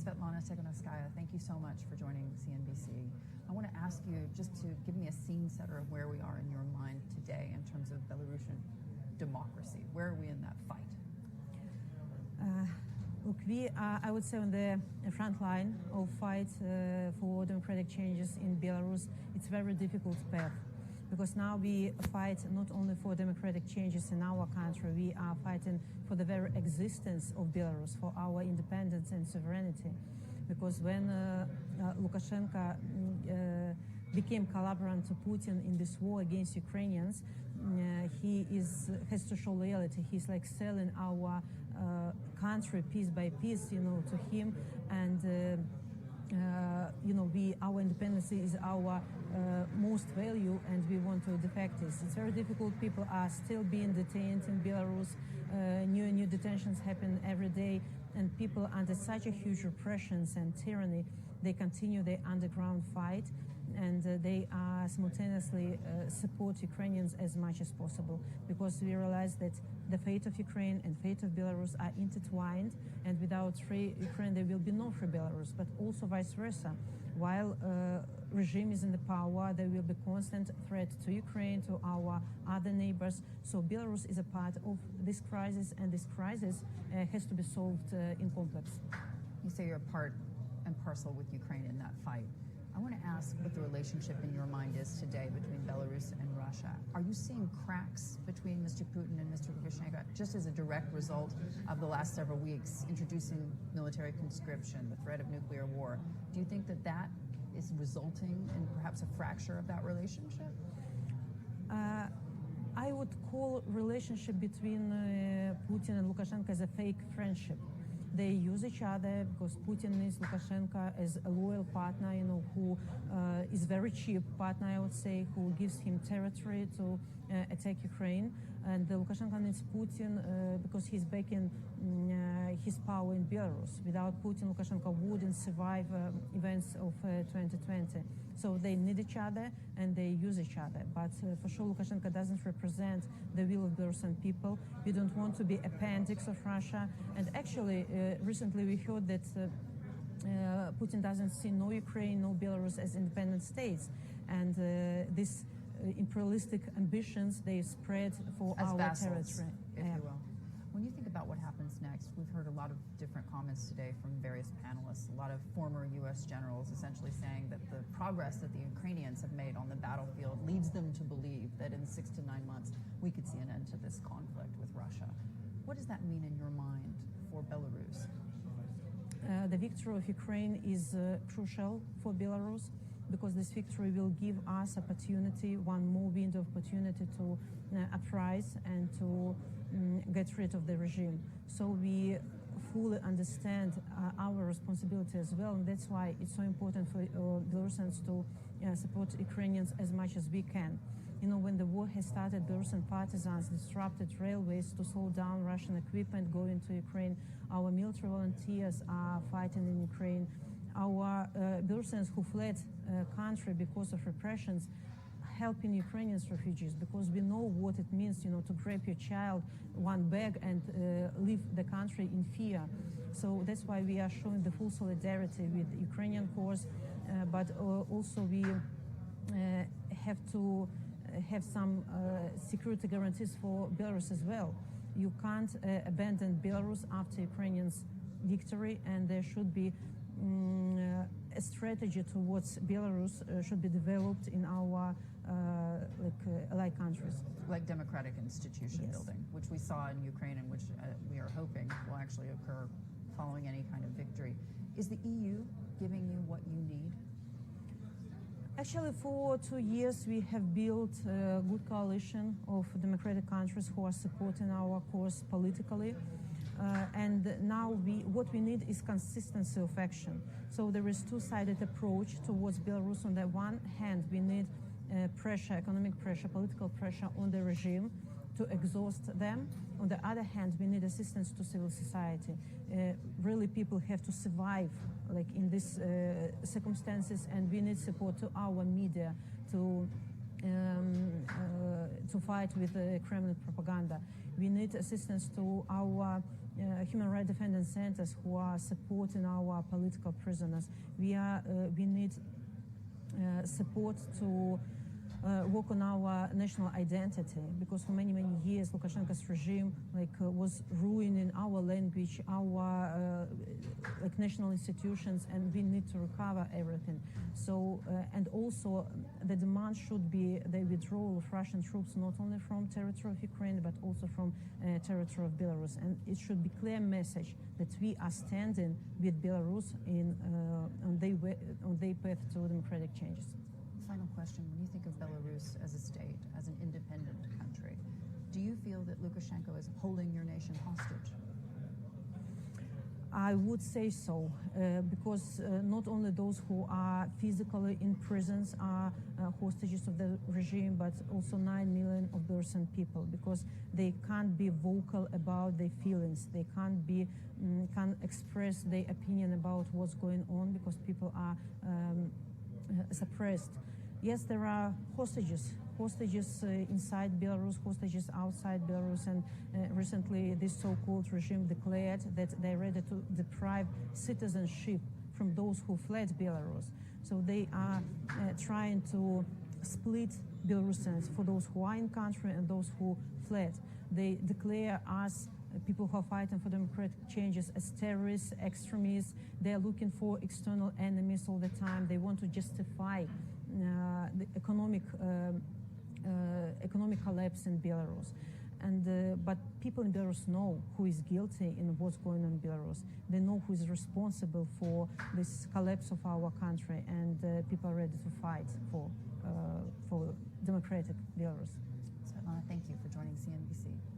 Sviatlana Tsikhanouskaya, thank you so much for joining CNBC. I want to ask you just to give me a scene setter of where we are in your mind today in terms of Belarusian democracy. Where are we in that fight? Look, we are, I would say, on the front line of fight for democratic changes in Belarus. It's a very difficult path because now we fight not only for democratic changes in our country, we are fighting for the very existence of Belarus, for our independence and sovereignty. Because when Lukashenko became collaborator to Putin in this war against Ukrainians, he has to show loyalty. He's like selling our country piece by piece, to him, and our independence is our most value, and we want to defect this. It's very difficult. People are still being detained in Belarus. New detentions happen every day, and people under such a huge repressions and tyranny, they continue their underground fight, and they are simultaneously support Ukrainians as much as possible, because we realize that the fate of Ukraine and fate of Belarus are intertwined, and without free Ukraine there will be no free Belarus, but also vice versa. While regime is in the power, there will be constant threat to Ukraine, to our other neighbors. So Belarus is a part of this crisis, and this crisis has to be solved in complex. You say you're part and parcel with Ukraine in that fight. I want to ask what the relationship in your mind is today between Belarus and Russia. Are you seeing cracks between Mr. Putin and Mr. Lukashenko just as a direct result of the last several weeks introducing military conscription, the threat of nuclear war? Do you think that that is resulting in perhaps a fracture of that relationship? I would call relationship between Putin and Lukashenko as a fake friendship. They use each other because Putin is Lukashenko as a loyal partner, who is very cheap partner, I would say, who gives him territory to attack Ukraine. And Lukashenko needs Putin because he's backing his power in Belarus. Without Putin, Lukashenko wouldn't survive events of 2020. So they need each other and they use each other. But for sure, Lukashenko doesn't represent the will of Belarusian people. We don't want to be appendix of Russia. And actually, recently we heard that Putin doesn't see no Ukraine, no Belarus as independent states. And these imperialistic ambitions, they spread for as our vassals, territory. If you will. When you think about what happens next, we've heard a lot of different comments today from various panelists, a lot of former U.S. generals essentially saying that the progress that the Ukrainians have made on the battlefield leads them to believe that in 6 to 9 months we could see an end to this conflict with Russia. What does that mean in your mind for Belarus? The victory of Ukraine is crucial for Belarus, because this victory will give us opportunity, one more window of opportunity to uprise and to get rid of the regime. So we fully understand our responsibility as well, and that's why it's so important for Belarusians to support Ukrainians as much as we can. When the war has started, Belarusian partisans disrupted railways to slow down Russian equipment going to Ukraine. Our military volunteers are fighting in Ukraine. Our Belarusians who fled country because of repressions, helping Ukrainian refugees, because we know what it means, to grab your child, one bag, and leave the country in fear. So that's why we are showing the full solidarity with Ukrainian cause, but also we have to have some security guarantees for Belarus as well. You can't abandon Belarus after Ukrainians' victory, and there should be a strategy towards Belarus should be developed in our allied countries. Like democratic institution building, which we saw in Ukraine and which we are hoping will actually occur following any kind of victory. Is the EU giving you what you need? Actually, for 2 years, we have built a good coalition of democratic countries who are supporting our cause politically. And now what we need is consistency of action. So there is two-sided approach towards Belarus. On the one hand, we need pressure, economic pressure, political pressure on the regime to exhaust them. On the other hand, we need assistance to civil society. Really, people have to survive in these circumstances, and we need support to our media to fight with Kremlin propaganda. We need assistance to our human rights defending centers who are supporting our political prisoners. We need support to work on our national identity, because for many years Lukashenko's regime was ruining our language, our national institutions, and we need to recover everything. So and also the demand should be the withdrawal of Russian troops not only from territory of Ukraine but also from territory of Belarus, and it should be clear message that we are standing with Belarus on their path to democratic changes. Final question. When you think of Belarus as a state, as an independent country, do you feel that Lukashenko is holding your nation hostage? I would say so, because not only those who are physically in prisons are hostages of the regime, but also 9 million of Belarusian people, because they can't be vocal about their feelings. They can't express their opinion about what's going on, because people are suppressed. Yes, there are hostages inside Belarus, hostages outside Belarus, and recently this so-called regime declared that they're ready to deprive citizenship from those who fled Belarus. So they are trying to split Belarusians for those who are in country and those who fled. They declare us, people who are fighting for democratic changes, as terrorists, extremists. They are looking for external enemies all the time. They want to justify the economic collapse in Belarus. But people in Belarus know who is guilty in what's going on in Belarus. They know who is responsible for this collapse of our country, and people are ready to fight for democratic Belarus. Sviatlana, thank you for joining CNBC.